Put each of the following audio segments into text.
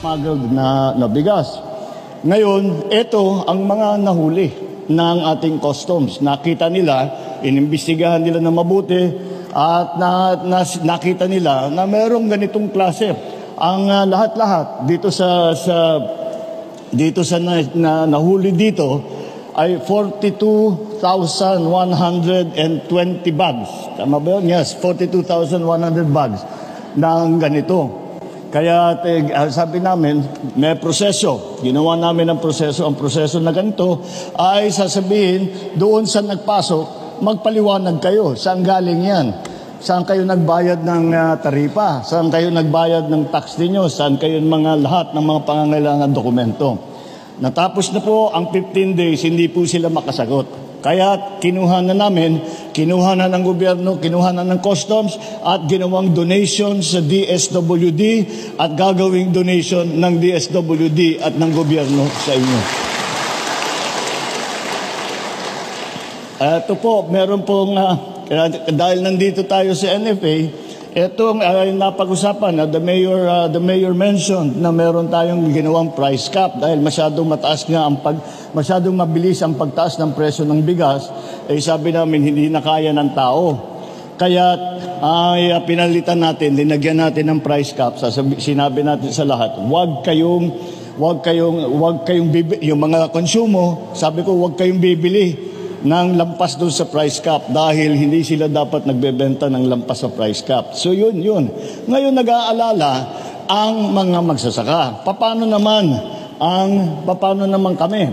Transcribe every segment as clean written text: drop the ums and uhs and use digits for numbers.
smuggled na bigas. Ngayon, ito ang mga nahuli ng ating customs. Nakita nila, inimbestigahan nila na mabuti at nakita nila na mayroong ganitong klase. Ang lahat-lahat dito sa nahuli dito ay 42,120 bags. Tama ba yun? Yes, 42,100 bags ng ganito. Kaya sabi namin, may proseso. Ginawa namin ang proseso. Ang proseso na ganito ay sasabihin, doon sa nagpasok, magpaliwanag kayo. Saan galing yan? Saan kayo nagbayad ng taripa? Saan kayo nagbayad ng tax ninyo? Saan kayo lahat ng mga pangangailangan dokumento? Natapos na po ang 15 days, hindi po sila makasagot. Kaya kinuha na ng gobyerno, kinuha na ng customs at ginawang donation sa DSWD at gagawing donation ng DSWD at ng gobyerno sa inyo. Ito po, meron pong, dahil nandito tayo sa NFA, itong napag-usapan na the mayor mentioned na meron tayong ginawang price cap dahil masyadong mabilis ang pagtaas ng presyo ng bigas, sabi namin hindi na kaya ng tao. Kaya pinalitan natin, linagyan natin ng price cap. Sinabi natin sa lahat, wag kayong yung mga konsumo, sabi ko wag kayong bibili ng lampas doon sa price cap dahil hindi sila dapat nagbebenta ng lampas sa price cap. So yun. Ngayon nag-aalala ang mga magsasaka. Paano naman kami?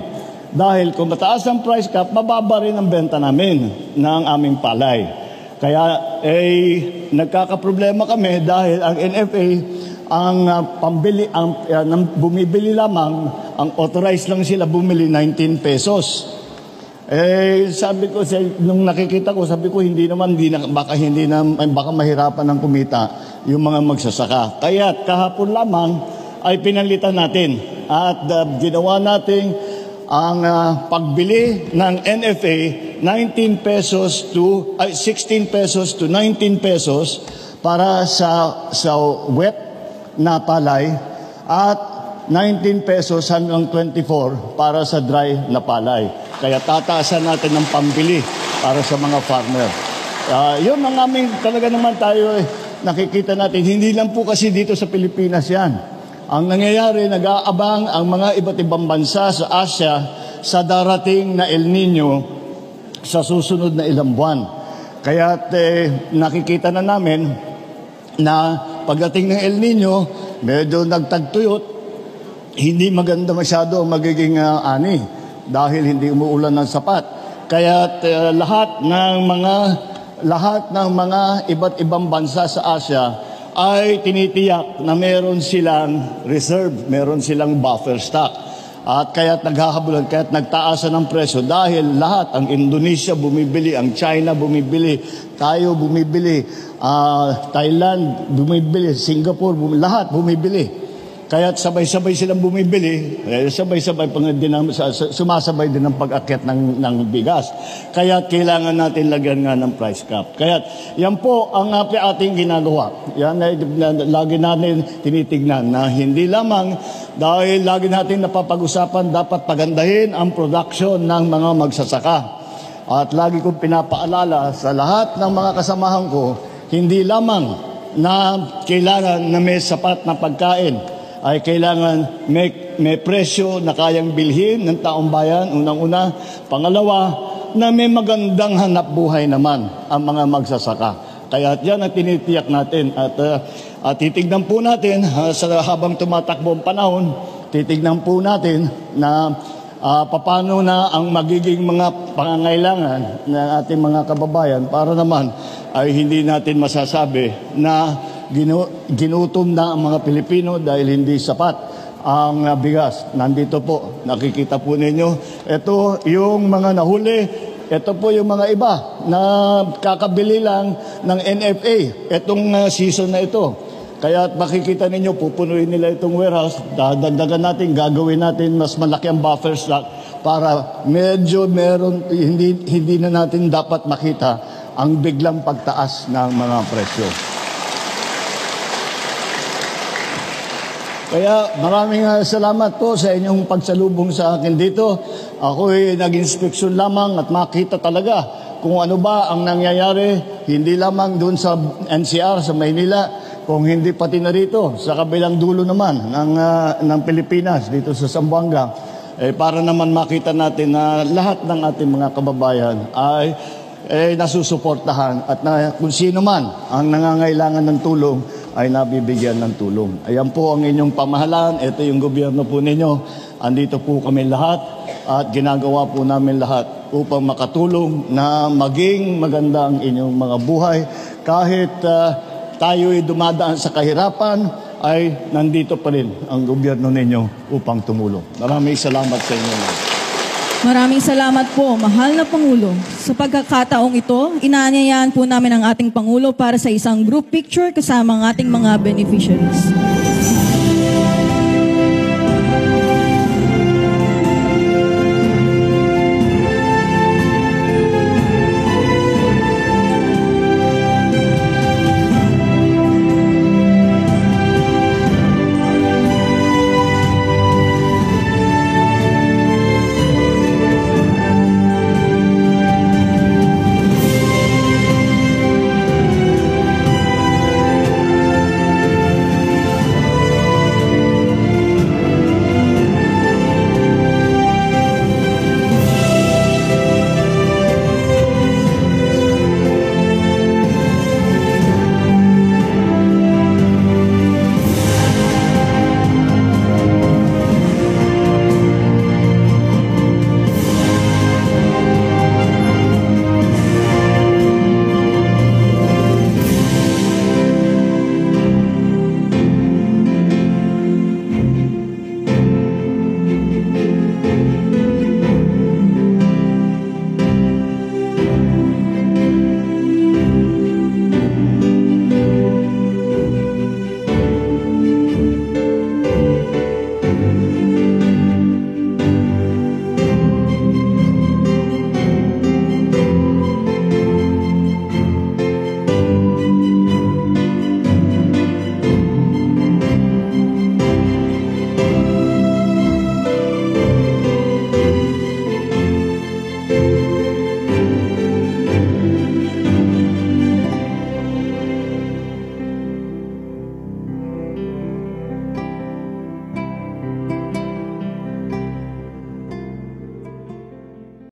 Dahil kung mataas ang price cap, mababa rin ang benta namin ng aming palay. Kaya nagkakaproblema kami dahil ang NFA bumibili lamang, ang authorized lang sila bumili 19 pesos. Sabi ko, nung nakikita ko, sabi ko, baka mahirapan ng kumita yung mga magsasaka. Kaya kahapon lamang ay pinalitan natin at ginawa natin ang pagbili ng NFA 16 pesos to 19 pesos para sa wet na palay at 19 pesos hanggang 24 para sa dry na palay. Kaya tataasan natin ng pambili para sa mga farmer. Yun ang aming talaga naman tayo nakikita natin. Hindi lang po kasi dito sa Pilipinas yan. Ang nangyayari, nag-aabang ang mga iba't ibang bansa sa Asia sa darating na El Nino sa susunod na ilang buwan. Kaya nakikita na namin na pagdating ng El Nino, medyo nagtagtuyot, hindi maganda masyado ang magiging ani dahil hindi umuulan ng sapat. Kaya lahat ng mga iba't ibang bansa sa Asia ay tinitiyak na meron silang reserve, meron silang buffer stock. At kaya't naghahabulan, kaya't nagtaasan ng presyo dahil lahat, ang Indonesia bumibili, ang China bumibili, tayo bumibili, Thailand bumibili, Singapore bumibili, lahat bumibili. Kaya sabay-sabay silang bumibili, sabay-sabay sumasabay din ang pag-akyat ng bigas. Kaya kailangan natin lagyan nga ng price cap. Kaya yan po ang ating ginagawa. Yan ay lagi natin tinitignan na hindi lamang dahil lagi natin napapag-usapan dapat pagandahin ang production ng mga magsasaka. At lagi kong pinapaalala sa lahat ng mga kasamahan ko, hindi lamang na kailangan na may sapat na pagkain, ay kailangan may presyo na kayang bilhin ng taong bayan, unang-una. Pangalawa, na may magandang hanap buhay naman ang mga magsasaka. Kaya yan ang tinitiyak natin. At titignan po natin, habang tumatakbo ang panahon, titignan po natin na paano na ang magiging mga pangangailangan ng ating mga kababayan para naman ay hindi natin masasabi na ginutom na ang mga Pilipino dahil hindi sapat ang bigas. Nandito po, nakikita po ninyo. Ito yung mga nahuli. Ito po yung mga iba na kakabili lang ng NFA. Itong season na ito. Kaya makikita ninyo, pupunuin nila itong warehouse. Dadagdagan natin, gagawin natin mas malaki ang buffer stock para medyo hindi na natin dapat makita ang biglang pagtaas ng mga presyo. Kaya maraming salamat po sa inyong pagsalubong sa akin dito. Ako'y nag-inspeksyon lamang at makita talaga kung ano ba ang nangyayari, hindi lamang doon sa NCR sa Maynila, kung hindi pati na rito sa kabilang dulo naman ng Pilipinas, dito sa Zamboanga, para naman makita natin na lahat ng ating mga kababayan ay nasusuportahan at kung sino man ang nangangailangan ng tulong ay nabibigyan ng tulong. Ayan po ang inyong pamahalaan, ito yung gobyerno po ninyo. Andito po kami lahat at ginagawa po namin lahat upang makatulong na maging maganda ang inyong mga buhay. Kahit tayo'y dumadaan sa kahirapan, ay nandito pa rin ang gobyerno ninyo upang tumulong. Maraming salamat sa inyo. Maraming salamat po, mahal na Pangulo. Sa pagkakataong ito, inaanyayahan po namin ang ating Pangulo para sa isang group picture kasama ang ating mga beneficiaries.